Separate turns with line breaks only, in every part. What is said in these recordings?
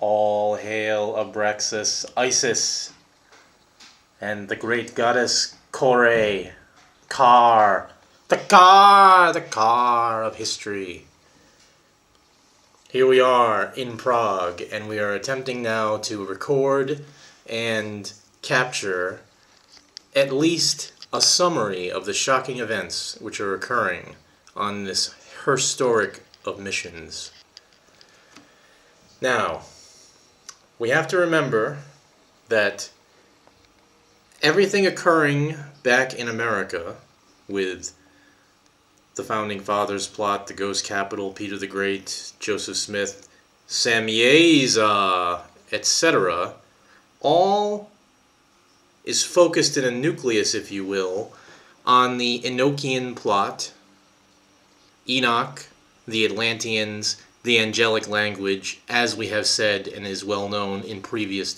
All hail Abraxas Isis and the great goddess Kore, the car of history. Here we are in Prague, and we are attempting now to record and capture at least a summary of the shocking events which are occurring on this historic of missions. Now, we have to remember that everything occurring back in America with the Founding Fathers plot, the Ghost Capital, Peter the Great, Joseph Smith, Samyaza, etc., all is focused in a nucleus, if you will, on the Enochian plot, Enoch, the Atlanteans, the angelic language, as we have said and is well known in previous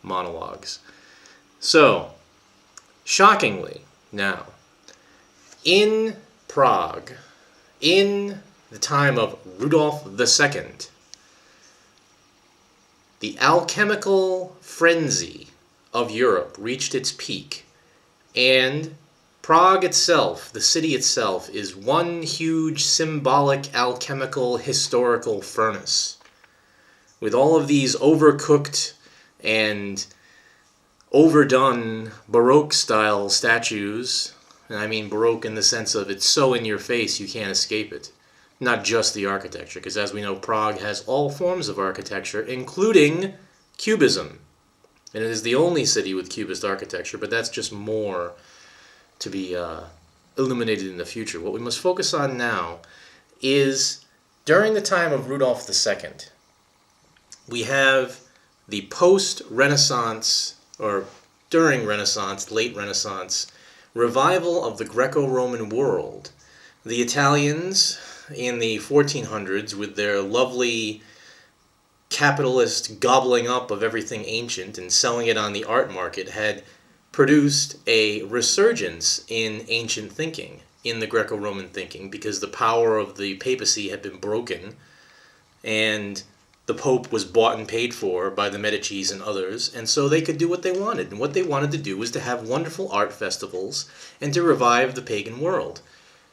monologues. So, shockingly, now, in Prague, in the time of Rudolf II, the alchemical frenzy of Europe reached its peak, and Prague itself, the city itself, is one huge symbolic alchemical historical furnace, with all of these overcooked and overdone Baroque-style statues. And I mean Baroque in the sense of it's so in your face you can't escape it. Not just the architecture, because as we know, Prague has all forms of architecture, including Cubism. And it is the only city with Cubist architecture, but that's just more to be illuminated in the future. What we must focus on now is during the time of Rudolf II, we have the post-Renaissance, or during Renaissance, late Renaissance, revival of the Greco-Roman world. The Italians in the 1400s, with their lovely capitalist gobbling up of everything ancient and selling it on the art market, had produced a resurgence in ancient thinking, in the Greco-Roman thinking, because the power of the papacy had been broken, and the Pope was bought and paid for by the Medicis and others, and so they could do what they wanted. And what they wanted to do was to have wonderful art festivals and to revive the pagan world.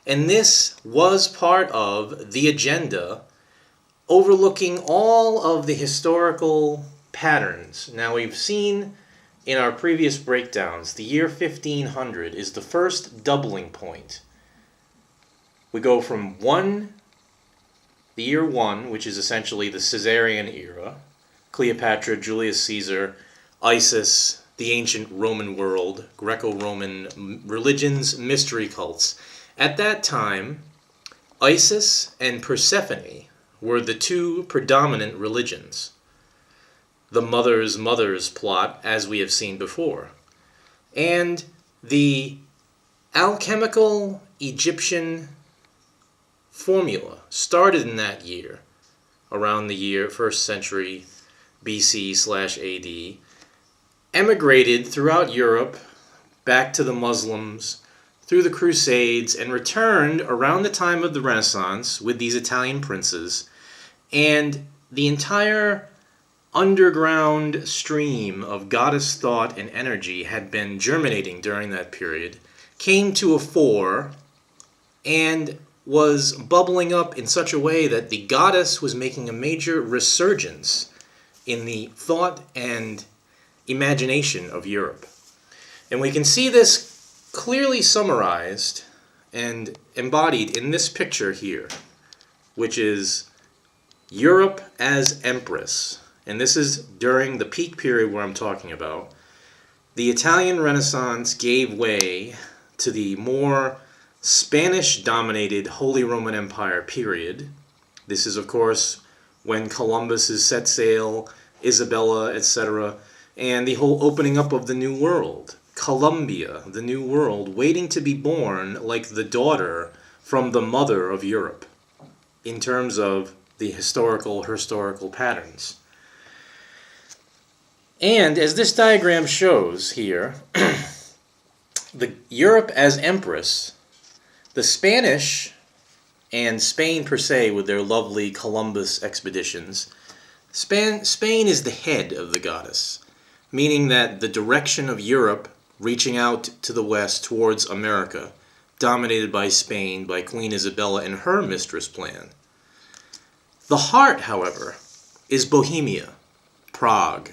And this was part of the agenda, overlooking all of the historical patterns. Now, we've seen in our previous breakdowns, the year 1500 is the first doubling point. We go from the year 1, which is essentially the Caesarian era, Cleopatra, Julius Caesar, Isis, the ancient Roman world, Greco-Roman religions, mystery cults. At that time, Isis and Persephone were the two predominant religions. The mother's plot, as we have seen before. And the alchemical Egyptian formula started in that year, around the year 1st century BC/AD, emigrated throughout Europe, back to the Muslims, through the Crusades, and returned around the time of the Renaissance with these Italian princes, and the entire underground stream of goddess thought and energy had been germinating during that period, came to a fore, and was bubbling up in such a way that the goddess was making a major resurgence in the thought and imagination of Europe. And we can see this clearly summarized and embodied in this picture here, which is Europe as Empress. And this is during the peak period where I'm talking about. The Italian Renaissance gave way to the more Spanish-dominated Holy Roman Empire period. This is, of course, when Columbus has set sail, Isabella, etc., and the whole opening up of the New World. Columbia, the New World, waiting to be born like the daughter from the mother of Europe, in terms of the historical patterns. And as this diagram shows here, the Europe as Empress, the Spanish and Spain per se with their lovely Columbus expeditions Spain is the head of the goddess, meaning that the direction of Europe reaching out to the west towards America, dominated by Spain, by Queen Isabella and her mistress plan. The heart, however, is Bohemia, Prague,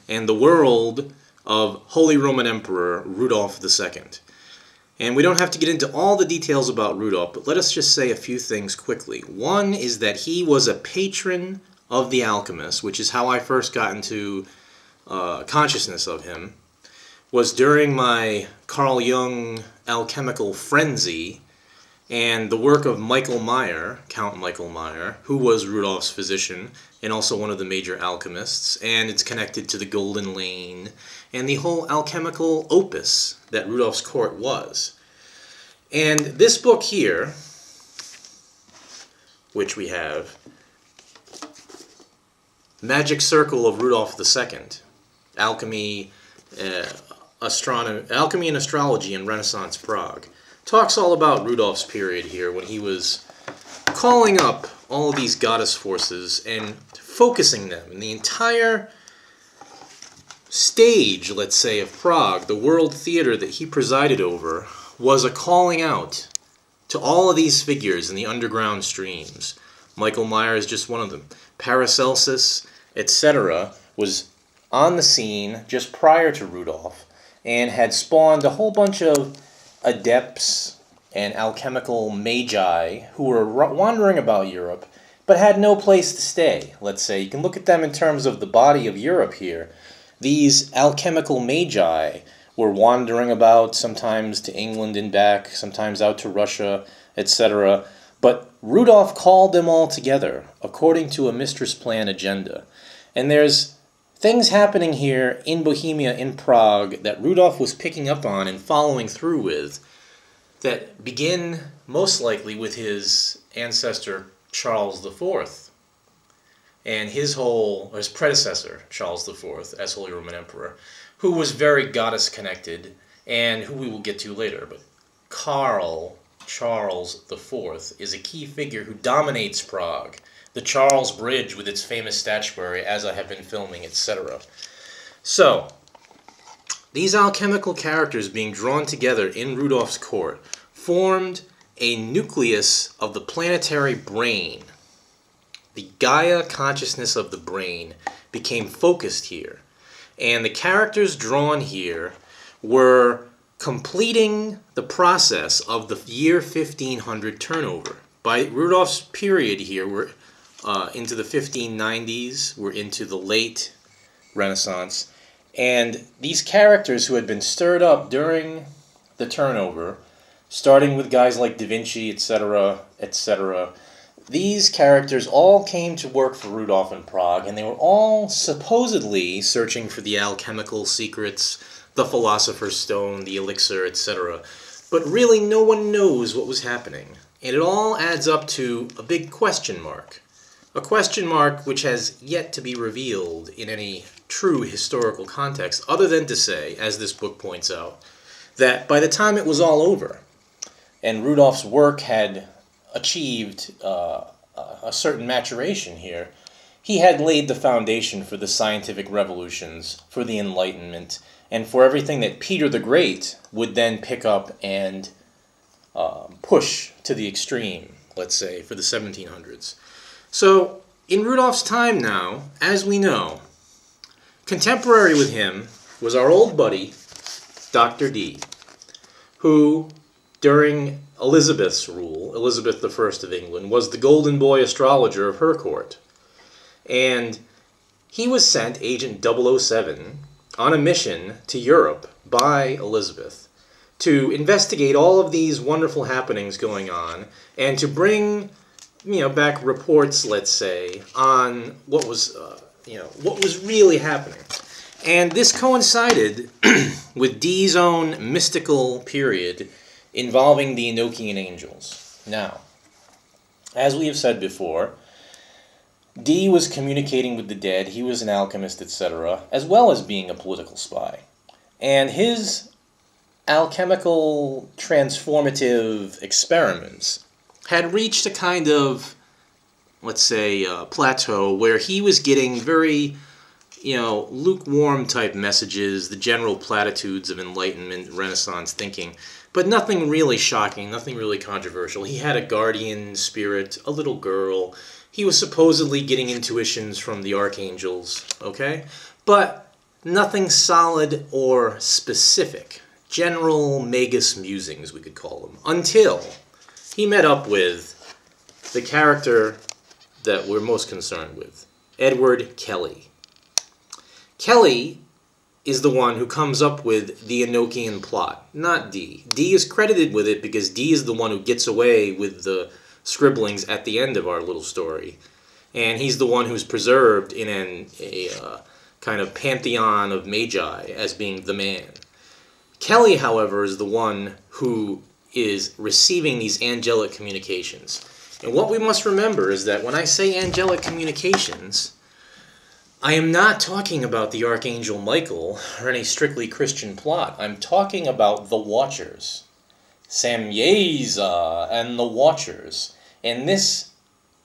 and the world of Holy Roman Emperor Rudolf II. And we don't have to get into all the details about Rudolf, but let us just say a few things quickly. One is that he was a patron of the alchemists, which is how I first got into consciousness of him, was during my Carl Jung alchemical frenzy, and the work of Michael Meyer, Count Michael Meyer, who was Rudolph's physician and also one of the major alchemists, and it's connected to the Golden Lane and the whole alchemical opus that Rudolph's court was. And this book here, which we have, Magic Circle of Rudolph II, Alchemy, Alchemy and Astrology in Renaissance Prague, talks all about Rudolph's period here when he was calling up all of these goddess forces and focusing them. And the entire stage, let's say, of Prague, the world theater that he presided over, was a calling out to all of these figures in the underground streams. Michael Meyer is just one of them. Paracelsus, etc., was on the scene just prior to Rudolph and had spawned a whole bunch of adepts and alchemical magi who were wandering about Europe but had no place to stay, let's say. You can look at them in terms of the body of Europe here. These alchemical magi were wandering about, sometimes to England and back, sometimes out to Russia, etc. But Rudolph called them all together according to a mistress plan agenda. And there's things happening here in Bohemia, in Prague, that Rudolph was picking up on and following through with, that begin most likely with his ancestor Charles IV and his predecessor Charles IV as Holy Roman Emperor, who was very goddess connected and who we will get to later. But Charles IV is a key figure who dominates Prague. The Charles Bridge with its famous statuary, as I have been filming, etc. So, these alchemical characters being drawn together in Rudolph's court formed a nucleus of the planetary brain. The Gaia consciousness of the brain became focused here. And the characters drawn here were completing the process of the year 1500 turnover. By Rudolph's period here, we're into the 1590s, we're into the late Renaissance, and these characters who had been stirred up during the turnover, starting with guys like Da Vinci, etc., etc., these characters all came to work for Rudolph in Prague, and they were all supposedly searching for the alchemical secrets, the Philosopher's Stone, the elixir, etc. But really no one knows what was happening, and it all adds up to a big question mark. A question mark which has yet to be revealed in any true historical context, other than to say, as this book points out, that by the time it was all over, and Rudolph's work had achieved a certain maturation here, he had laid the foundation for the scientific revolutions, for the Enlightenment, and for everything that Peter the Great would then pick up and push to the extreme, let's say, for the 1700s. So, in Rudolph's time now, as we know, contemporary with him was our old buddy, Dr. Dee, who, during Elizabeth's rule, Elizabeth I of England, was the golden boy astrologer of her court. And he was sent, Agent 007, on a mission to Europe by Elizabeth to investigate all of these wonderful happenings going on and to bring back reports, let's say, on what was really happening. And this coincided with Dee's own mystical period involving the Enochian Angels. Now, as we have said before, Dee was communicating with the dead, he was an alchemist, etc., as well as being a political spy. And his alchemical transformative experiments had reached a kind of let's say, plateau where he was getting very, lukewarm type messages, the general platitudes of Enlightenment, Renaissance thinking, but nothing really shocking, nothing really controversial. He had a guardian spirit, a little girl. He was supposedly getting intuitions from the archangels, okay? But nothing solid or specific. General magus musings, we could call them, until he met up with the character that we're most concerned with, Edward Kelley. Kelley is the one who comes up with the Enochian plot, not Dee. Dee is credited with it because Dee is the one who gets away with the scribblings at the end of our little story. And he's the one who's preserved in a kind of pantheon of magi as being the man. Kelley, however, is the one who is receiving these angelic communications. And what we must remember is that when I say angelic communications, I am not talking about the Archangel Michael or any strictly Christian plot. I'm talking about the Watchers. Samyeza and the Watchers. And this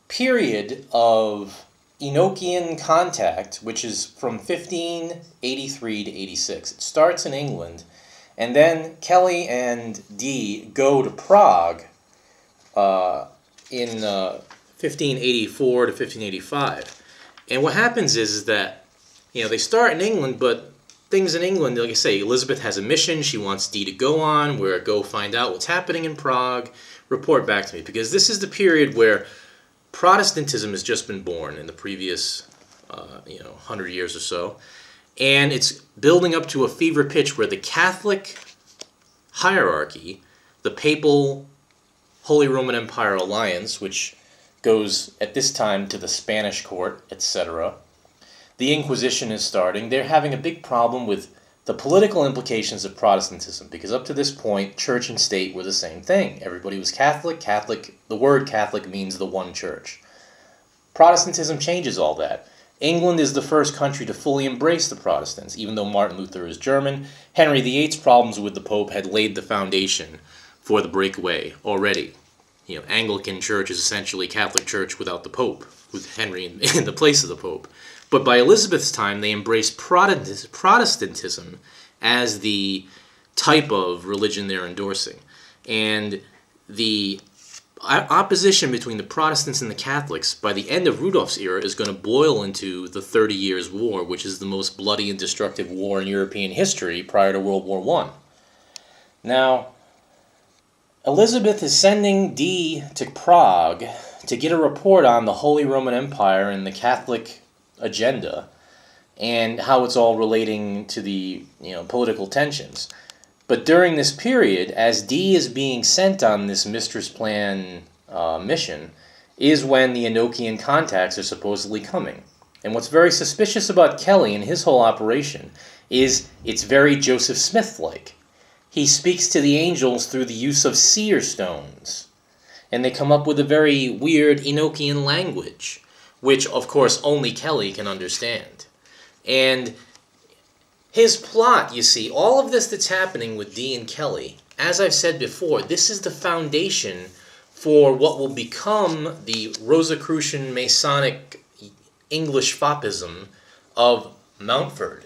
period of Enochian contact, which is from 1583 to 86. It starts in England, and then Kelley and Dee go to Prague in 1584 to 1585. And what happens is that, they start in England, but things in England, like I say, Elizabeth has a mission. She wants Dee to go on, go find out what's happening in Prague, report back to me. Because this is the period where Protestantism has just been born in the previous, 100 years or so. And it's building up to a fever pitch where the Catholic hierarchy, the papal Holy Roman Empire alliance, which goes at this time to the Spanish court, etc. The Inquisition is starting. They're having a big problem with the political implications of Protestantism, because up to this point, church and state were the same thing. Everybody was Catholic. The word Catholic means the one church. Protestantism changes all that. England is the first country to fully embrace the Protestants, even though Martin Luther is German. Henry VIII's problems with the Pope had laid the foundation for the breakaway already. Anglican Church is essentially Catholic Church without the Pope, with Henry in the place of the Pope. But by Elizabeth's time, they embraced Protestantism as the type of religion they're endorsing. And the opposition between the Protestants and the Catholics by the end of Rudolph's era is going to boil into the 30 Years' War, which is the most bloody and destructive war in European history prior to World War I. Now, Elizabeth is sending Dee to Prague to get a report on the Holy Roman Empire and the Catholic agenda and how it's all relating to the political tensions. But during this period, as Dee is being sent on this Mistress Plan mission, is when the Enochian contacts are supposedly coming. And what's very suspicious about Kelley and his whole operation is it's very Joseph Smith-like. He speaks to the angels through the use of seer stones. And they come up with a very weird Enochian language, which, of course, only Kelley can understand. And his plot, you see, all of this that's happening with Dee and Kelley, as I've said before, this is the foundation for what will become the Rosicrucian Masonic English Fopism of Mountford.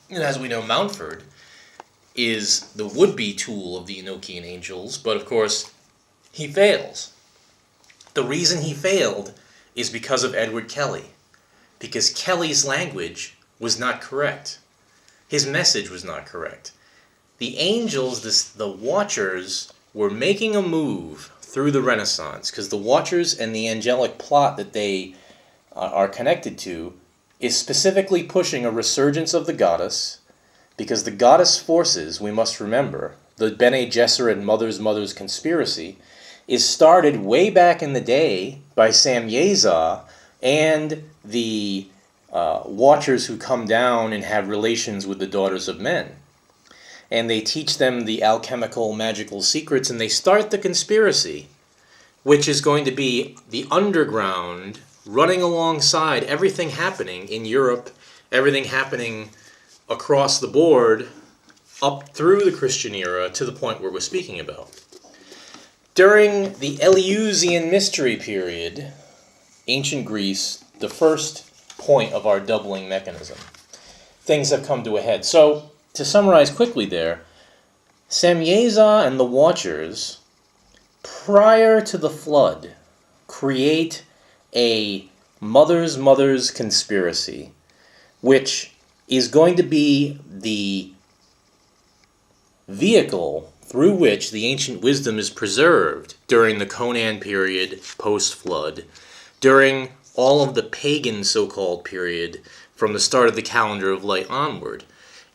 And as we know, Mountford is the would-be tool of the Enochian Angels, but of course, he fails. The reason he failed is because of Edward Kelley, because Kelley's language was not correct. His message was not correct. The angels, the Watchers, were making a move through the Renaissance, because the Watchers and the angelic plot that they are connected to is specifically pushing a resurgence of the goddess, because the goddess forces, we must remember, the Bene Gesserit Mother's conspiracy, is started way back in the day by Samyeza and the Watchers who come down and have relations with the daughters of men. And they teach them the alchemical, magical secrets, and they start the conspiracy, which is going to be the underground, running alongside everything happening in Europe, everything happening across the board, up through the Christian era to the point where we're speaking about. During the Eleusinian Mystery period, ancient Greece, the first point of our doubling mechanism. Things have come to a head. So, to summarize quickly there, Samyeza and the Watchers, prior to the flood, create a mother's conspiracy, which is going to be the vehicle through which the ancient wisdom is preserved during the Conan period post-flood, during all of the pagan so-called period from the start of the calendar of light onward.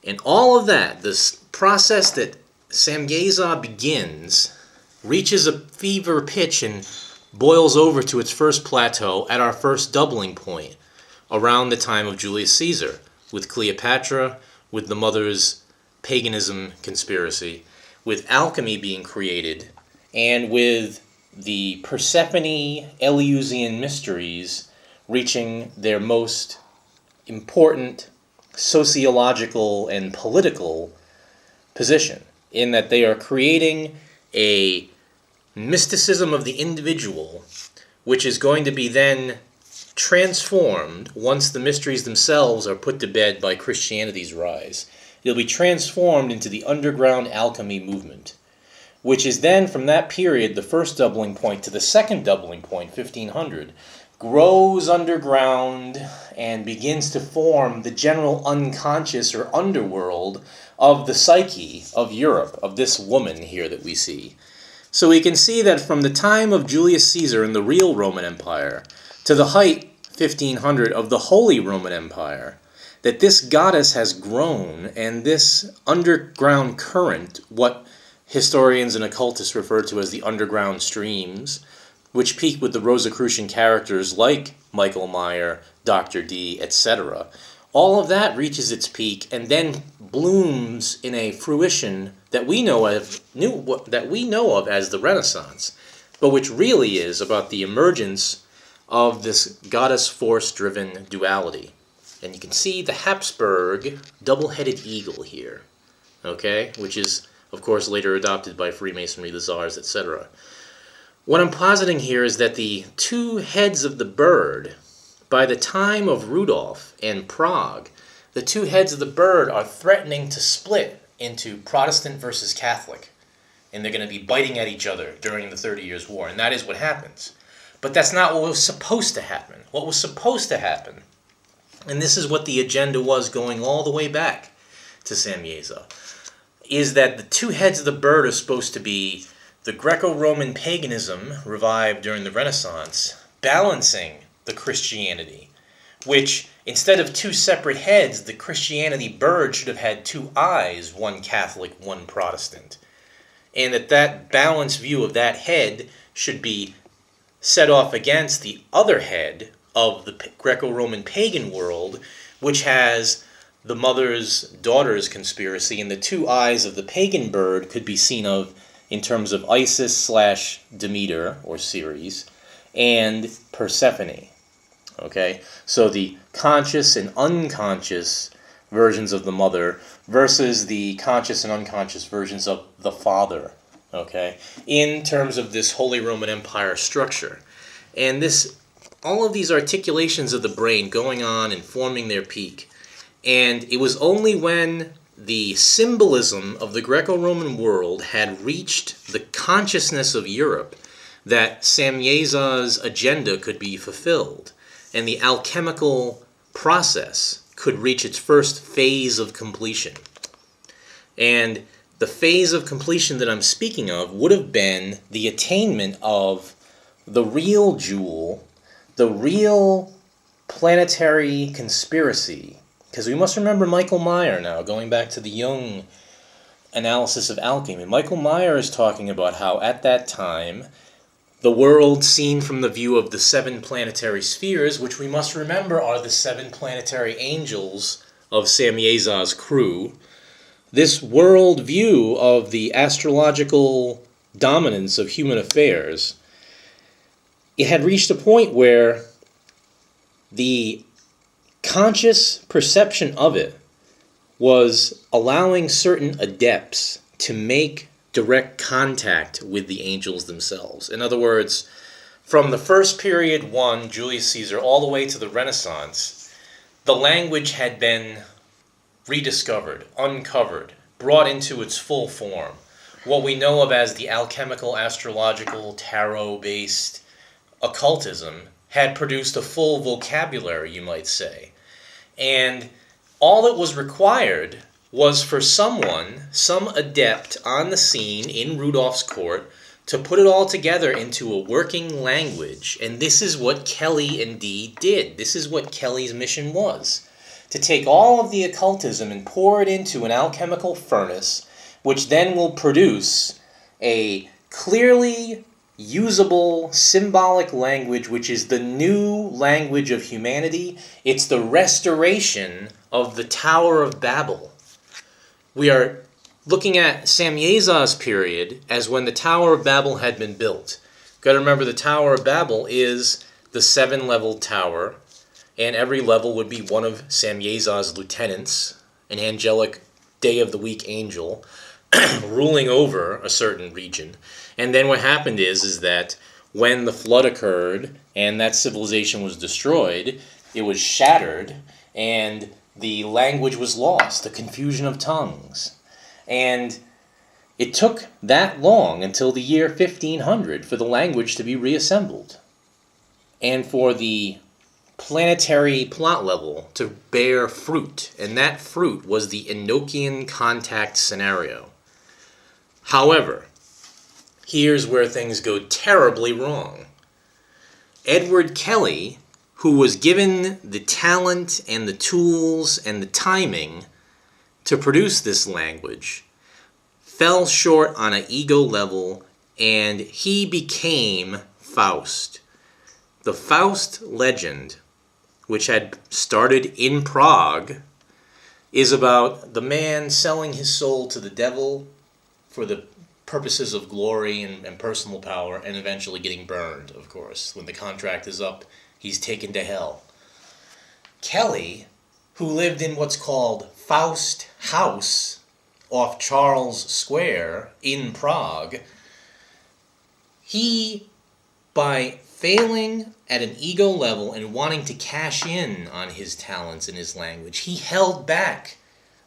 And all of that, this process that Samyeza begins, reaches a fever pitch and boils over to its first plateau at our first doubling point, around the time of Julius Caesar, with Cleopatra, with the mother's paganism conspiracy, with alchemy being created, and with the Persephone Eleusinian mysteries reaching their most important sociological and political position, in that they are creating a mysticism of the individual, which is going to be then transformed once the mysteries themselves are put to bed by Christianity's rise. It'll be transformed into the underground alchemy movement, which is then, from that period, the first doubling point to the second doubling point, 1500, grows underground and begins to form the general unconscious or underworld of the psyche of Europe, of this woman here that we see. So we can see that from the time of Julius Caesar and the real Roman Empire to the height, 1500, of the Holy Roman Empire, that this goddess has grown, and this underground current, what historians and occultists refer to as the underground streams, which peak with the Rosicrucian characters like Michael Meyer, Dr. Dee, etc., all of that reaches its peak and then blooms in a fruition that we know of as the Renaissance, but which really is about the emergence of this goddess force-driven duality. And you can see the Habsburg double-headed eagle here, okay, which is, of course, later adopted by Freemasonry, the Tsars, etc. What I'm positing here is that the two heads of the bird, by the time of Rudolf and Prague, the two heads of the bird are threatening to split into Protestant versus Catholic. And they're going to be biting at each other during the 30 Years' War. And that is what happens. But that's not what was supposed to happen. What was supposed to happen, and this is what the agenda was going all the way back to Samyeza, is that the two heads of the bird are supposed to be the Greco-Roman paganism revived during the Renaissance, balancing the Christianity, which, instead of two separate heads, the Christianity bird should have had two eyes, one Catholic, one Protestant. And that balanced view of that head should be set off against the other head of the Greco-Roman pagan world, which has the mother's daughter's conspiracy, and the two eyes of the pagan bird could be seen of in terms of Isis/Demeter, or Ceres, and Persephone. Okay, so the conscious and unconscious versions of the mother versus the conscious and unconscious versions of the father, okay, in terms of this Holy Roman Empire structure. And all of these articulations of the brain going on and forming their peak. And it was only when the symbolism of the Greco-Roman world had reached the consciousness of Europe that Samyeza's agenda could be fulfilled, and the alchemical process could reach its first phase of completion. And the phase of completion that I'm speaking of would have been the attainment of the real jewel, the real planetary conspiracy. Because we must remember Michael Meyer now, going back to the Jung analysis of alchemy. Michael Meyer is talking about how at that time, the world seen from the view of the seven planetary spheres, which we must remember are the seven planetary angels of Samyeza's crew, this world view of the astrological dominance of human affairs, it had reached a point where the conscious perception of it was allowing certain adepts to make direct contact with the angels themselves. In other words, From the first period 1, Julius Caesar, all the way to the Renaissance, the language had been rediscovered, uncovered, brought into its full form. What we know of as the alchemical, astrological, tarot-based occultism had produced a full vocabulary, you might say. And all that was required was for someone, some adept on the scene in Rudolph's court, to put it all together into a working language. And this is what Kelley indeed did. This is what Kelley's mission was. To take all of the occultism and pour it into an alchemical furnace, which then will produce a clearly usable, symbolic language, which is the new language of humanity. It's the restoration of the Tower of Babel. We are looking at Samyeza's period as when the Tower of Babel had been built. You've got to remember the Tower of Babel is the 7-leveled tower, and every level would be one of Samyeza's lieutenants, an angelic day-of-the-week angel, ruling over a certain region. And then what happened is that when the flood occurred and that civilization was destroyed, it was shattered and the language was lost, the confusion of tongues. And it took that long until the year 1500 for the language to be reassembled and for the planetary plot level to bear fruit. And that fruit was the Enochian contact scenario. However, here's where things go terribly wrong. Edward Kelley, who was given the talent and the tools and the timing to produce this language, fell short on an ego level, and he became Faust. The Faust legend, which had started in Prague, is about the man selling his soul to the devil for the purposes of glory and personal power, and eventually getting burned, of course. When the contract is up, he's taken to hell. Kelley, who lived in what's called Faust House off Charles Square in Prague, he, by failing at an ego level and wanting to cash in on his talents and his language, he held back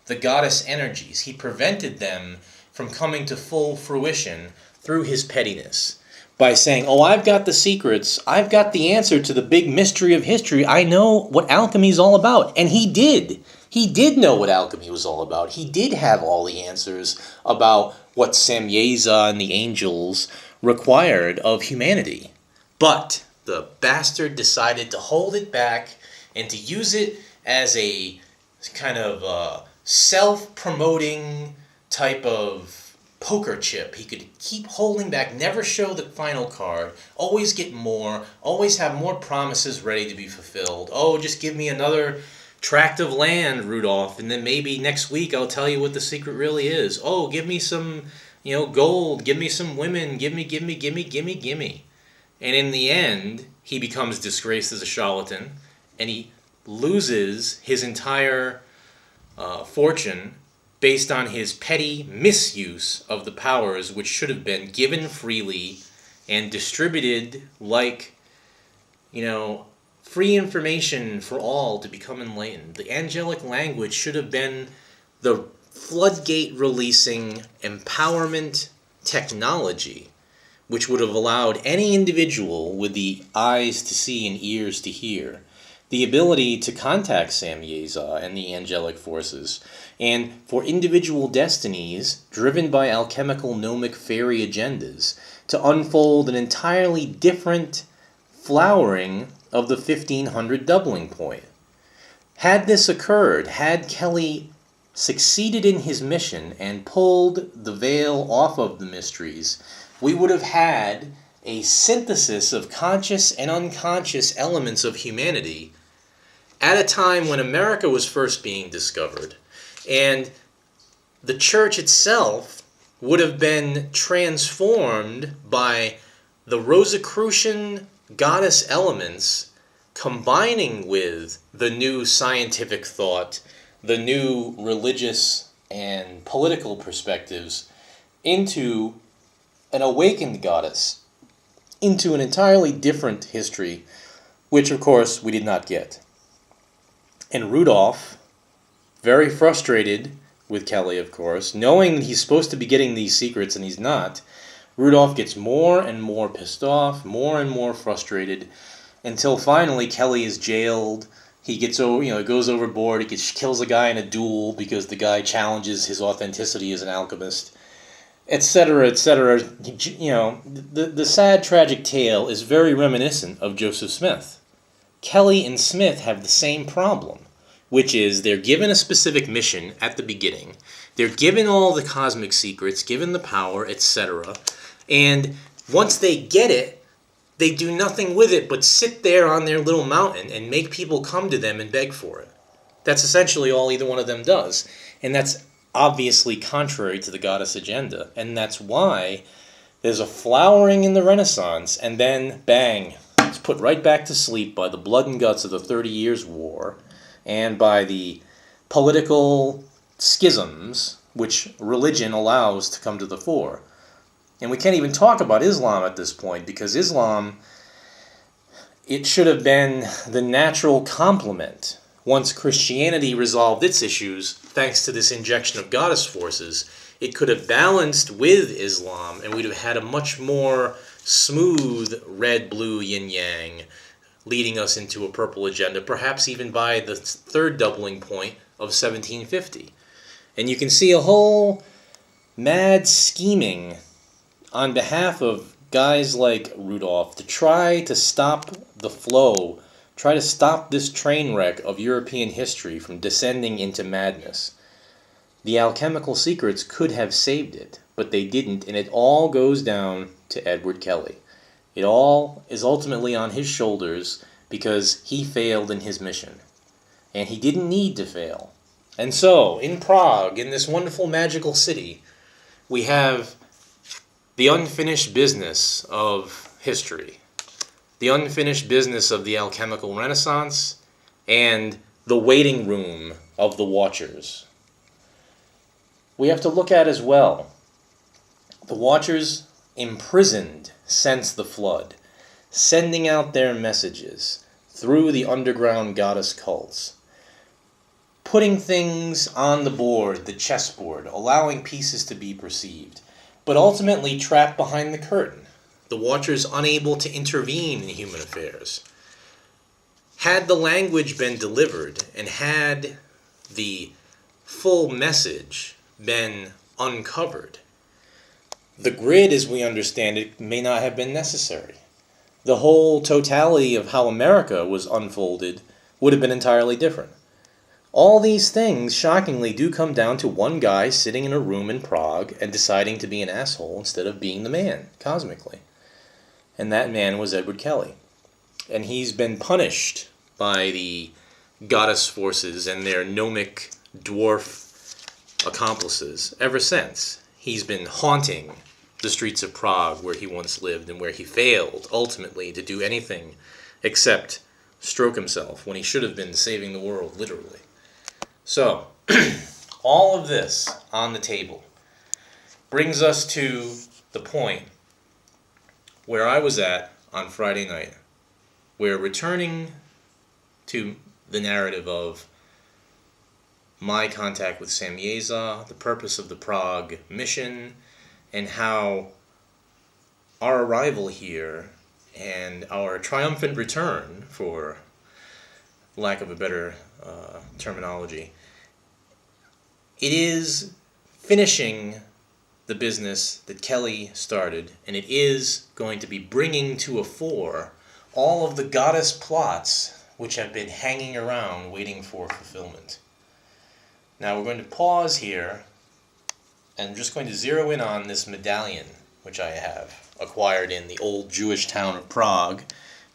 the goddess energies. He prevented them from coming to full fruition through his pettiness by saying, oh, I've got the secrets, I've got the answer to the big mystery of history, I know what alchemy is all about. And he did. He did know what alchemy was all about. He did have all the answers about what Samyeza and the angels required of humanity. But the bastard decided to hold it back and to use it as a kind of self-promoting type of poker chip. He could keep holding back, never show the final card, always get more, always have more promises ready to be fulfilled. Oh, just give me another tract of land, Rudolph, and then maybe next week I'll tell you what the secret really is. Oh, give me some, gold, give me some women, give me. And in the end, he becomes disgraced as a charlatan, and he loses his entire fortune based on his petty misuse of the powers which should have been given freely and distributed like, free information for all to become enlightened. The angelic language should have been the floodgate releasing empowerment technology which would have allowed any individual with the eyes to see and ears to hear the ability to contact Samyeza and the angelic forces, and for individual destinies, driven by alchemical gnomic fairy agendas, to unfold an entirely different flowering of the 1500 doubling point. Had this occurred, had Kelley succeeded in his mission and pulled the veil off of the mysteries, we would have had a synthesis of conscious and unconscious elements of humanity at a time when America was first being discovered, and the church itself would have been transformed by the Rosicrucian goddess elements combining with the new scientific thought, the new religious and political perspectives into an awakened goddess into an entirely different history, which, of course, we did not get. And Rudolph, very frustrated with Kelley, of course, knowing that he's supposed to be getting these secrets and he's not, Rudolph gets more and more pissed off, more and more frustrated, until finally Kelley is jailed. He gets goes overboard. He kills a guy in a duel because the guy challenges his authenticity as an alchemist, etc., etc. The sad, tragic tale is very reminiscent of Joseph Smith. Kelley and Smith have the same problem, which is they're given a specific mission at the beginning. They're given all the cosmic secrets, given the power, etc. And once they get it, they do nothing with it but sit there on their little mountain and make people come to them and beg for it. That's essentially all either one of them does. And that's obviously contrary to the goddess agenda. And that's why there's a flowering in the Renaissance, and then, bang, it's put right back to sleep by the blood and guts of the 30 Years' War and by the political schisms which religion allows to come to the fore. And we can't even talk about Islam at this point, because Islam, it should have been the natural complement. Once Christianity resolved its issues, thanks to this injection of goddess forces, it could have balanced with Islam, and we'd have had a much more smooth red-blue yin-yang, leading us into a purple agenda, perhaps even by the third doubling point of 1750. And you can see a whole mad scheming on behalf of guys like Rudolph to try to stop the flow, try to stop this train wreck of European history from descending into madness. The alchemical secrets could have saved it, but they didn't, and it all goes down to Edward Kelley. It all is ultimately on his shoulders because he failed in his mission. And he didn't need to fail. And so, in Prague, in this wonderful magical city, we have the unfinished business of history, the unfinished business of the alchemical renaissance, and the waiting room of the Watchers. We have to look at as well the Watchers imprisoned since the flood, sending out their messages through the underground goddess cults, putting things on the board, the chessboard, allowing pieces to be perceived, but ultimately trapped behind the curtain, the Watchers unable to intervene in human affairs. Had the language been delivered, and had the full message been uncovered, the grid as we understand it may not have been necessary. The whole totality of how America was unfolded would have been entirely different. All these things, shockingly, do come down to one guy sitting in a room in Prague and deciding to be an asshole instead of being the man, cosmically. And that man was Edward Kelley. And he's been punished by the goddess forces and their gnomic dwarf accomplices ever since. He's been haunting the streets of Prague where he once lived and where he failed, ultimately, to do anything except stroke himself when he should have been saving the world, literally. So, all of this on the table brings us to the point where I was at on Friday night, where returning to the narrative of my contact with Samyeza, the purpose of the Prague mission, and how our arrival here and our triumphant return, for lack of a better terminology, it is finishing the business that Kelley started, and it is going to be bringing to a fore all of the goddess plots which have been hanging around waiting for fulfillment. Now we're going to pause here, and I'm just going to zero in on this medallion which I have acquired in the old Jewish town of Prague,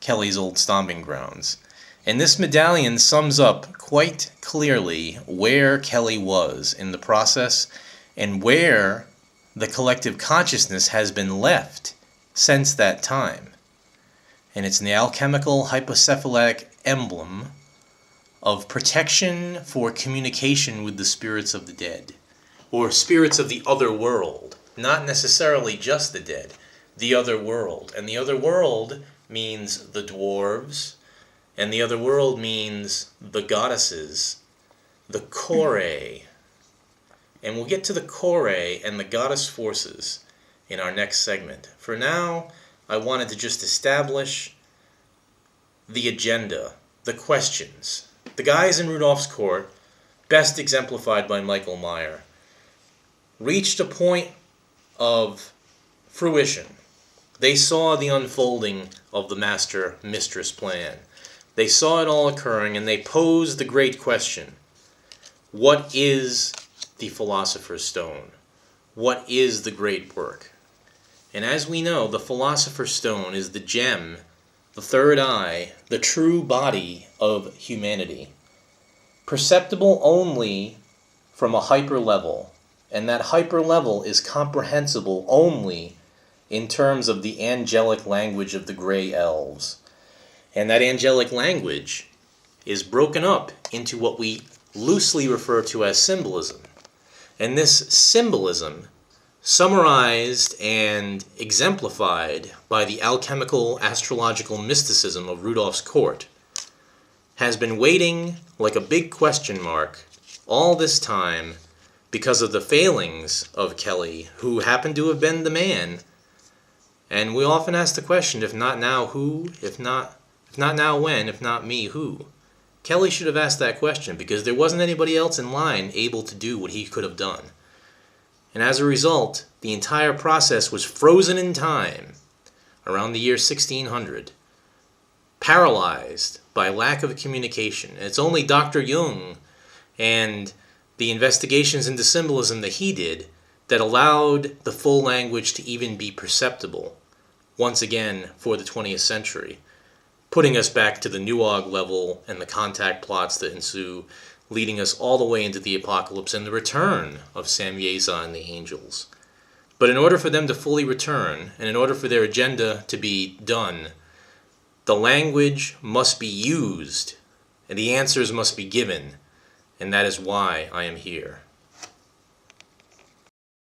Kelley's old stomping grounds. And this medallion sums up quite clearly where Kelley was in the process and where the collective consciousness has been left since that time. And it's an alchemical hypocephalic emblem of protection for communication with the spirits of the dead, or spirits of the other world, not necessarily just the dead, the other world. And the other world means the dwarves, and the other world means the goddesses, the Kore. And we'll get to the Kore and the goddess forces in our next segment. For now, I wanted to just establish the agenda, the questions. The guys in Rudolph's court, best exemplified by Michael Meyer, reached a point of fruition. They saw the unfolding of the master-mistress plan. They saw it all occurring, and they posed the great question: what is the Philosopher's Stone? What is the great work? And as we know, the Philosopher's Stone is the gem, the third eye, the true body of humanity, perceptible only from a hyper level, and that hyper level is comprehensible only in terms of the angelic language of the gray elves. And that angelic language is broken up into what we loosely refer to as symbolism. And this symbolism, summarized and exemplified by the alchemical astrological mysticism of Rudolph's court, has been waiting like a big question mark all this time because of the failings of Kelley, who happened to have been the man. And we often ask the question, if not now, who? If not now, when? If not me, who? Kelley should have asked that question because there wasn't anybody else in line able to do what he could have done. And as a result, the entire process was frozen in time around the year 1600, paralyzed by lack of communication. And it's only Dr. Jung and the investigations into symbolism that he did that allowed the full language to even be perceptible once again for the 20th century, putting us back to the Nuog level and the contact plots that ensue, leading us all the way into the apocalypse and the return of Samyeza and the angels. But in order for them to fully return, and in order for their agenda to be done, the language must be used, and the answers must be given, and that is why I am here.